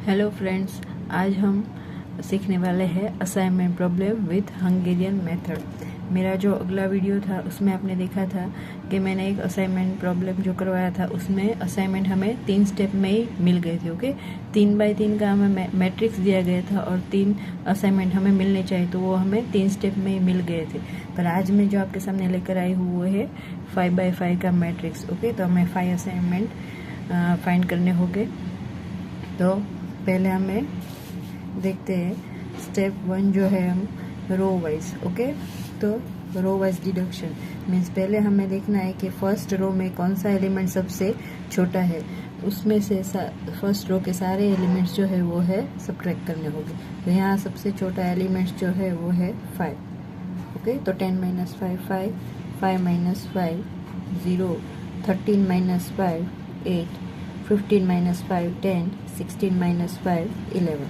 Hello friends, आज हम सीखने वाले हैं assignment problem with Hungarian method. मेरा जो अगला वीडियो था उसमें आपने देखा था कि मैंने एक असाइनमेंट प्रॉब्लम जो करवाया था उसमें असाइनमेंट हमें 3 स्टेप में ही मिल गए थे। ओके, 3 बाय 3 का हमें मैट्रिक्स दिया गया था और 3 असाइनमेंट हमें मिलने चाहिए, तो वो हमें 3 स्टेप में ही मिल गए थे। पर आज मैं जो आपके सामने लेकर आई हूँ वो है 5 बाय 5 का मैट्रिक्स। ओके, तो हमें 5 असाइनमेंट फाइंड करने होंगे। तो पहले हमें देखते हैं स्टेप 1 जो है हम रो वाइज। ओके, तो रो वाइज डिडक्शन मीन्स पहले हमें देखना है कि फर्स्ट रो में कौन सा एलिमेंट सबसे छोटा है, उसमें से फर्स्ट रो के सारे एलिमेंट्स जो है वो है सब्ट्रैक्ट करने होंगे। तो यहाँ सबसे छोटा एलिमेंट्स जो है वो है 5। ओके, तो 10 - 5 5, 5 - 5 0, 13 - 5 8, 15 - 5 10, 16 - 5 11।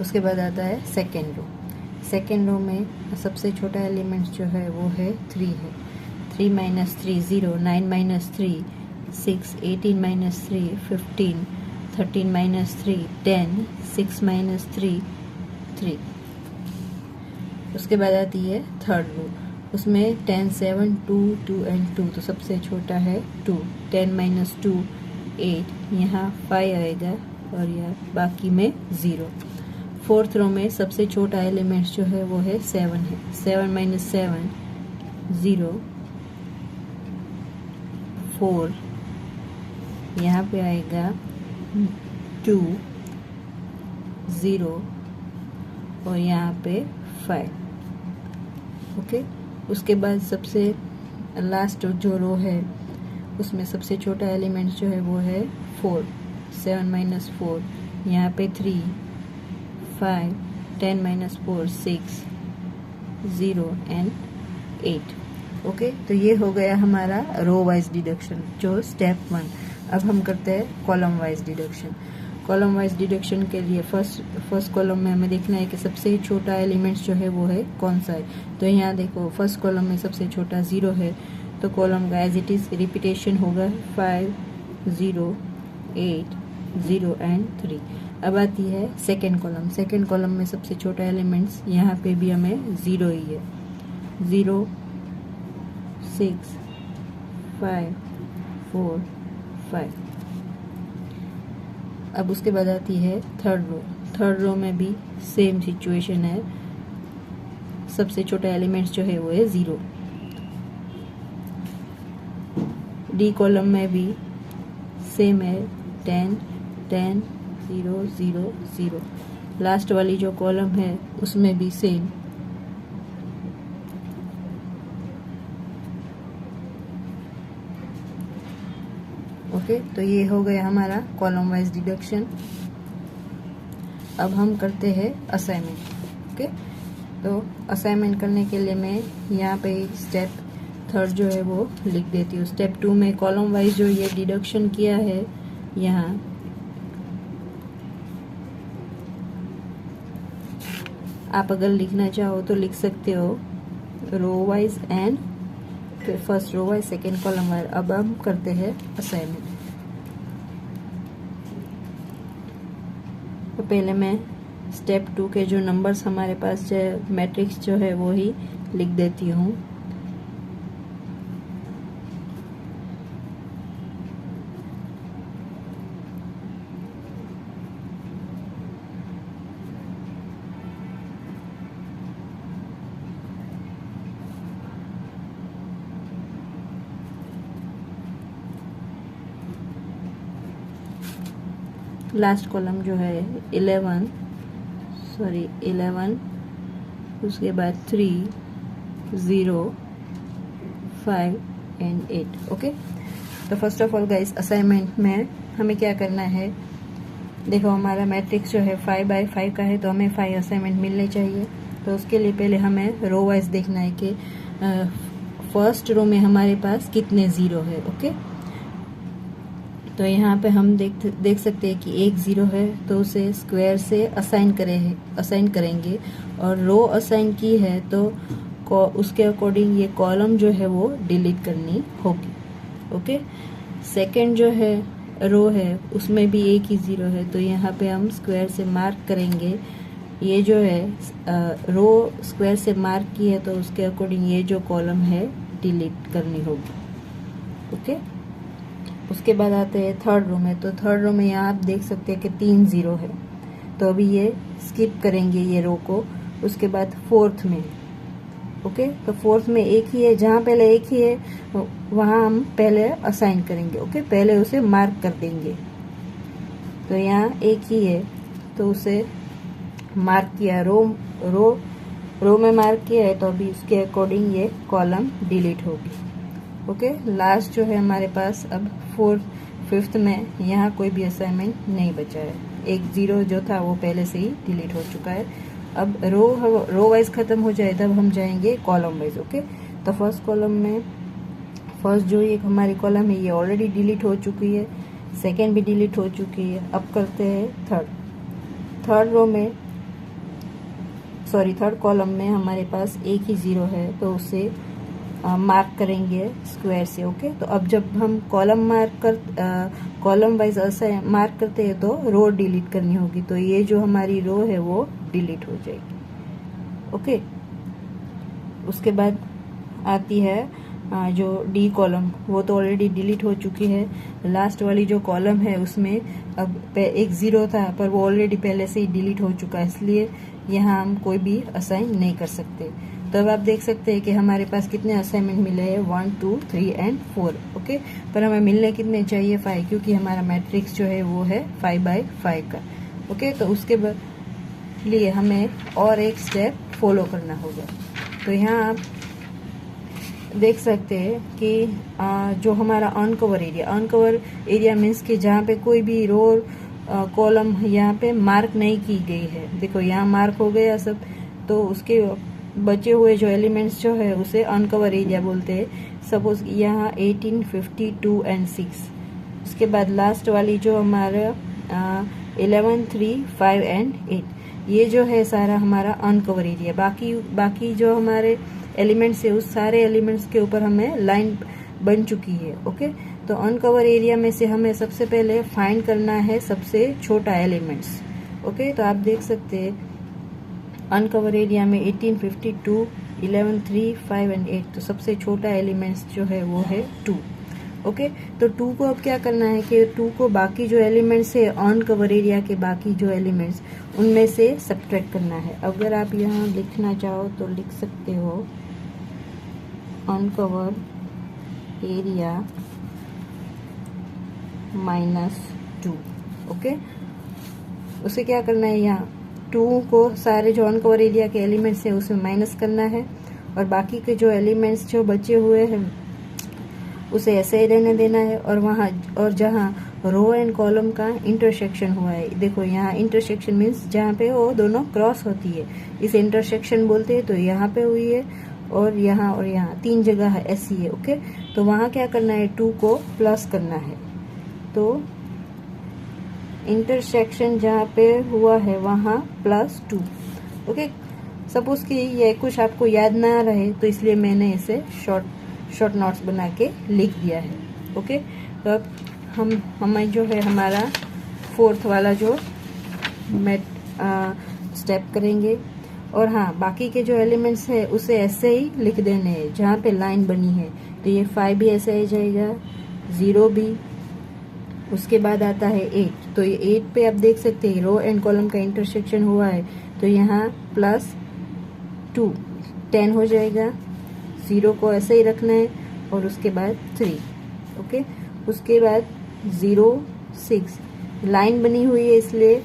उसके बाद आता है सेकेंड रो। सेकेंड रो में सबसे छोटा एलिमेंट जो है वो है 3 है। 3 - 3 0, 9 - 3 6, 18 - 3 15, 13 - 3 10, 6 - 3 3। उसके बाद आती है थर्ड रो। उसमें 10 7 2 2 एंड 2, तो सबसे छोटा है 2। 10 - 2 8, यहाँ 5 आएगा और यह बाकी में 0। फोर्थ रो में सबसे छोटा एलिमेंट जो है वो है 7 है। 7 - 7 0 4, यहाँ पे आएगा 2 0 और यहाँ पे 5। ओके, उसके बाद सबसे लास्ट जो रो है उसमें सबसे छोटा एलिमेंट जो है वो है 4। 7 - 4, यहाँ पे 3 5, 10 - 4 6 0 एंड 8। ओके, तो ये हो गया हमारा रो वाइज डिडक्शन जो स्टेप 1। अब हम करते हैं column wise deduction. Column wise deduction के लिए फर्स्ट कॉलम में हमें देखना है कि सबसे छोटा एलिमेंट जो है वो है कौन सा है। तो यहाँ देखो फर्स्ट कॉलम में सबसे छोटा 0 है, तो कॉलम का एज इट इज रिपीटेशन होगा 5 0 8 0 एंड 3। अब आती है सेकेंड कॉलम। सेकेंड कॉलम में सबसे छोटा एलिमेंट्स यहाँ पे भी हमें 0 ही है। 0 6 5 4 5। अब उसके बाद आती है थर्ड रो। थर्ड रो में भी सेम सिचुएशन है, सबसे छोटा एलिमेंट्स जो है वो है 0। डी कॉलम में भी सेम है 10 10 0 0 0। लास्ट वाली जो कॉलम है उसमें भी सेम। ओके, तो ये हो गया हमारा कॉलम वाइज डिडक्शन। अब हम करते हैं असाइनमेंट। ओके, तो असाइनमेंट करने के लिए मैं यहाँ पे स्टेप थर्ड जो है वो लिख देती हूँ। स्टेप 2 में कॉलम वाइज जो ये डिडक्शन किया है यहाँ आप अगर लिखना चाहो तो लिख सकते हो रो वाइज एंड फिर first row wise second column wise. अब हम करते हैं असाइनमेंट। तो पहले मैं स्टेप 2 के जो नंबर्स हमारे पास जो मैट्रिक्स जो है वो ही लिख देती हूँ। लास्ट कॉलम जो है 11, उसके बाद 3 0 5 एंड 8। ओके, तो first of all guys assignment में हमें क्या करना है, देखो हमारा मैट्रिक्स जो है 5 बाय 5 का है, तो हमें 5 असाइनमेंट मिलने चाहिए। तो उसके लिए पहले हमें रो वाइज देखना है कि फर्स्ट रो में हमारे पास कितने 0 है। ओके, तो यहाँ पे हम देख सकते हैं कि एक 0 है, तो उसे स्क्वायर से असाइन करेंगे और रो असाइन की है तो उसके अकॉर्डिंग ये कॉलम जो है वो डिलीट करनी होगी। ओके, सेकंड जो है रो है उसमें भी एक ही 0 है, तो यहाँ पे हम स्क्वायर से मार्क करेंगे। ये जो है रो स्क्वायर से मार्क की है, तो उसके अकॉर्डिंग ये जो कॉलम है डिलीट करनी होगी। ओके, उसके बाद आते हैं थर्ड रो में। तो थर्ड रो में यहाँ आप देख सकते हैं कि 3 0 है, तो अभी ये स्किप करेंगे ये रो को। उसके बाद फोर्थ में, ओके, तो फोर्थ में एक ही है, जहाँ पहले एक ही है वहाँ हम पहले असाइन करेंगे। ओके, पहले उसे मार्क कर देंगे। तो यहाँ एक ही है तो उसे मार्क किया, रो में मार्क किया है, तो अभी उसके अकॉर्डिंग ये कॉलम डिलीट होगी। ओके, लास्ट जो है हमारे पास अब फिफ्थ में, यहाँ कोई भी असाइनमेंट नहीं बचा है। एक 0 जो था वो पहले से ही डिलीट हो चुका है। अब रो वाइज खत्म हो जाए तब हम जाएंगे कॉलम वाइज। ओके, तो फर्स्ट कॉलम में फर्स्ट जो ये हमारी कॉलम है ये ऑलरेडी डिलीट हो चुकी है, सेकेंड भी डिलीट हो चुकी है। अब करते हैं थर्ड कॉलम में हमारे पास एक ही 0 है, तो उसे मार्क करेंगे स्क्वायर से। ओके, तो अब जब हम कॉलम वाइज मार्क करते हैं तो रो डिलीट करनी होगी, तो ये जो हमारी रो है वो डिलीट हो जाएगी। ओके, उसके बाद आती है जो डी कॉलम, वो तो ऑलरेडी डिलीट हो चुकी है। लास्ट वाली जो कॉलम है उसमें अब एक 0 था, पर वो ऑलरेडी पहले से ही डिलीट हो चुका है, इसलिए यहाँ हम कोई भी असाइन नहीं कर सकते। तो अब आप देख सकते हैं कि हमारे पास कितने असाइनमेंट मिले हैं, 1 2 3 एंड 4। ओके, पर हमें मिलने कितने चाहिए, 5, क्योंकि हमारा मैट्रिक्स जो है वो है 5/5 का। ओके, तो उसके लिए हमें और एक स्टेप फॉलो करना होगा। तो यहाँ आप देख सकते हैं कि जो हमारा अनकवर एरिया मीन्स कि जहाँ पे कोई भी रो कॉलम यहाँ पे मार्क नहीं की गई है। देखो यहाँ मार्क हो गया सब, तो उसके बचे हुए जो एलिमेंट्स जो है उसे अनकवर एरिया बोलते हैं। सपोज यहाँ 18 52 एंड 6। उसके बाद लास्ट वाली जो हमारा 11 3 5 एंड 8, ये जो है सारा हमारा अनकवर एरिया। बाकी जो हमारे एलिमेंट्स है उस सारे एलिमेंट्स के ऊपर हमें लाइन बन चुकी है। ओके, तो अनकवर एरिया में से हमें सबसे पहले फाइंड करना है सबसे छोटा एलिमेंट्स। ओके, तो आप देख सकते हैं अनकवर एरिया में 18 52 11 3 5 एंड 8, तो सबसे छोटा एलिमेंट्स जो है वो है 2। ओके, तो 2 को अब क्या करना है कि 2 को बाकी जो एलिमेंट्स है अनकवर एरिया के बाकी जो एलिमेंट्स उनमें से सब्ट्रैक्ट करना है। अगर आप यहाँ लिखना चाहो तो लिख सकते हो अनकवर एरिया -2। ओके, उसे क्या करना है, यहाँ 2 को सारे जो अनकवर एरिया के एलिमेंट्स है उसमें माइनस करना है, और बाकी के जो एलिमेंट्स जो बचे हुए हैं उसे ऐसे ही रहने देना है। और जहाँ रो एंड कॉलम का इंटरसेक्शन हुआ है, देखो यहाँ इंटरसेक्शन मीन्स जहाँ पे वो दोनों क्रॉस होती है, इसे इंटरसेक्शन बोलते हैं। तो यहाँ पे हुई है और यहाँ 3 जगह है ऐसी है। ओके, तो वहाँ क्या करना है, 2 को प्लस करना है। तो इंटरसेक्शन जहाँ पे हुआ है वहाँ +2। ओके, सपोज कि ये कुछ आपको याद ना रहे तो इसलिए मैंने इसे शॉर्ट नोट्स बना के लिख दिया है। ओके, तो अब हमें जो है हमारा फोर्थ वाला जो स्टेप करेंगे, और हाँ बाकी के जो एलिमेंट्स है उसे ऐसे ही लिख देने हैं जहाँ पे लाइन बनी है। तो ये 5 भी ऐसे ही जाएगा, 0 भी, उसके बाद आता है 8। तो ये 8 पे आप देख सकते हैं रो एंड कॉलम का इंटरसेक्शन हुआ है, तो यहाँ +2 10 हो जाएगा। 0 को ऐसे ही रखना है, और उसके बाद 3। ओके, उसके बाद 0 6 लाइन बनी हुई है इसलिए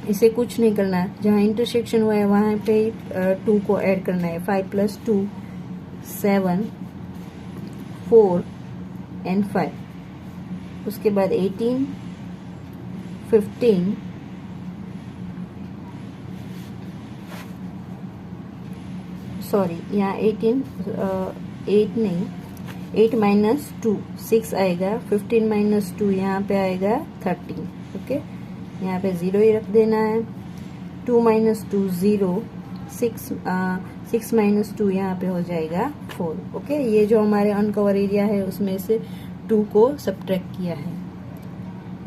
इसे कुछ नहीं करना, जहाँ इंटरसेक्शन हुआ है वहाँ पे 2 को ऐड करना है। 5 + 2 7 4 एंड 5। उसके बाद 18 15 सॉरी यहाँ 18 8 नहीं 8 - 2 6 आएगा, 15 - 2 यहाँ पे आएगा 13। ओके, यहाँ पे 0 ही रख देना है। 2 - 2 0, 6 - 2 यहाँ पे हो जाएगा 4। ओके, ये जो हमारे अनकवर एरिया है उसमें से 2 को सब्ट्रैक्ट किया है।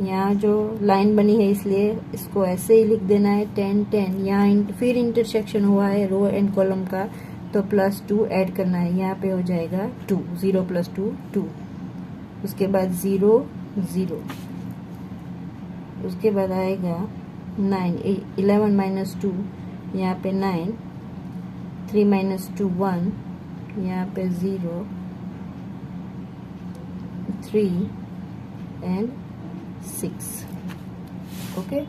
यहाँ जो लाइन बनी है इसलिए इसको ऐसे ही लिख देना है 10 10। यहाँ फिर इंटरसेक्शन हुआ है रो एंड कॉलम का, तो +2 ऐड करना है। यहाँ पे हो जाएगा 2, 0 + 2 2। उसके बाद 0 0। उसके बाद आएगा 9, 11 - 2, यहाँ पे 9, 3 - 2 1, यहाँ पे 0 3 एंड 6। ओके,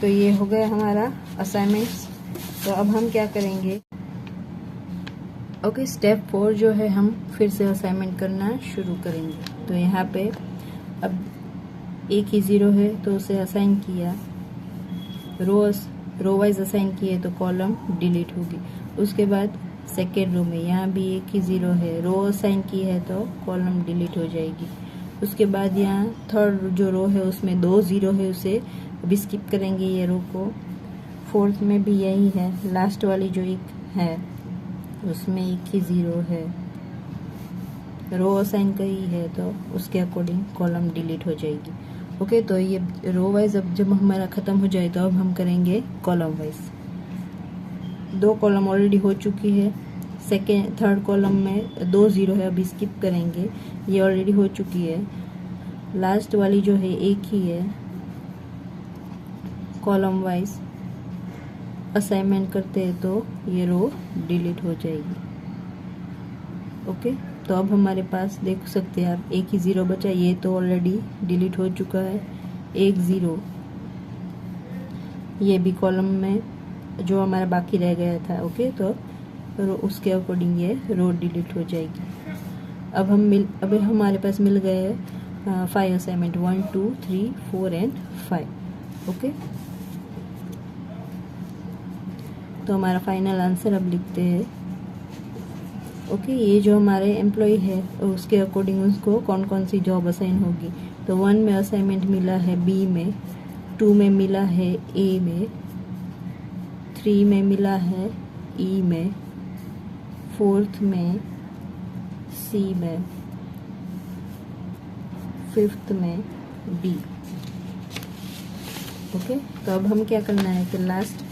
तो ये हो गया हमारा असाइनमेंट्स। तो अब हम क्या करेंगे, ओके, स्टेप 4 जो है हम फिर से असाइनमेंट करना शुरू करेंगे। तो यहाँ पे अब एक ही 0 है तो उसे असाइन किया, रो वाइज असाइन किए तो कॉलम डिलीट होगी। उसके बाद सेकेंड रो में यहाँ भी एक ही 0 है, रो असाइन की है तो कॉलम डिलीट हो जाएगी। उसके बाद यहाँ थर्ड जो रो है उसमें 2 0 है, उसे अभी स्किप करेंगे ये रो को। फोर्थ में भी यही है, लास्ट वाली जो एक है उसमें एक ही 0 है, रो असाइन करी है तो उसके अकॉर्डिंग कॉलम डिलीट हो जाएगी। ओके, तो ये रो वाइज अब जब हमारा खत्म हो जाए तो अब हम करेंगे कॉलम वाइज। 2 कॉलम ऑलरेडी हो चुकी है, थर्ड कॉलम में 2 0 है, अभी स्किप करेंगे, ये ऑलरेडी हो चुकी है। लास्ट वाली जो है एक ही है, कॉलम वाइज असाइनमेंट करते हैं तो ये रो डिलीट हो जाएगी। ओके, तो अब हमारे पास देख सकते हैं आप एक ही 0 बचा, ये तो ऑलरेडी डिलीट हो चुका है। एक 0 ये भी कॉलम में जो हमारा बाकी रह गया था। ओके, तो उसके अकॉर्डिंग ये रो डिलीट हो जाएगी। अब हमारे पास मिल गए 5 असाइनमेंट, 1 2 3 4 एंड 5। ओके, तो हमारा फाइनल आंसर अब लिखते हैं। ओके, ये जो हमारे एम्प्लॉय है उसके अकॉर्डिंग उसको कौन कौन सी जॉब असाइन होगी। तो 1 में असाइनमेंट मिला है बी में, 2 में मिला है ए में, 3 में मिला है ई में, 4th में सी में, 5th में डी। ओके, तो अब हम क्या करना है कि लास्ट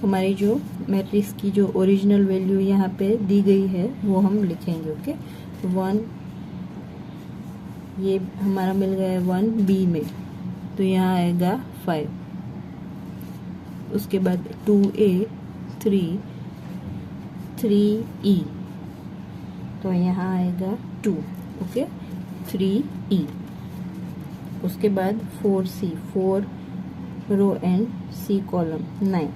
हमारी जो मैट्रिक्स की जो ओरिजिनल वैल्यू यहाँ पे दी गई है वो हम लिखेंगे। ओके, 1 ये हमारा मिल गया है 1 बी में, तो यहाँ आएगा 5। उसके बाद 2a 3e, तो यहाँ आएगा 2। Okay, 3e। उसके बाद 4c 4 row and C column 9,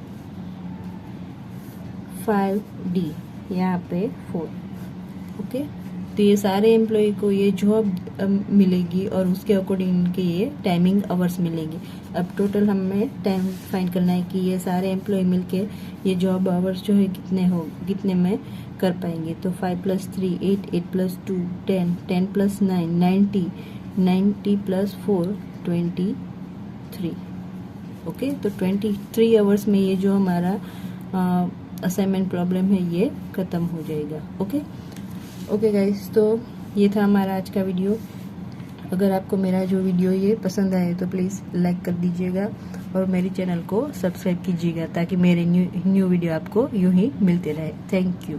5d यहाँ पे 4। ओके, तो ये सारे एम्प्लॉय को ये जॉब मिलेगी और उसके अकॉर्डिंग इनके ये टाइमिंग आवर्स मिलेंगे। अब टोटल हमें टाइम फाइंड करना है कि ये सारे एम्प्लॉय मिलके ये जॉब आवर्स जो है कितने में कर पाएंगे। तो 5 + 3 8 8 + 2 10 10 + 9 90 90 + 4 23। ओके, तो 23 आवर्स में ये जो हमारा असाइनमेंट प्रॉब्लम है ये खत्म हो जाएगा। ओके गाइस, तो ये था हमारा आज का वीडियो। अगर आपको मेरा जो वीडियो ये पसंद आए तो प्लीज़ लाइक कर दीजिएगा और मेरे चैनल को सब्सक्राइब कीजिएगा ताकि मेरे न्यू वीडियो आपको यूं ही मिलते रहे। Thank you.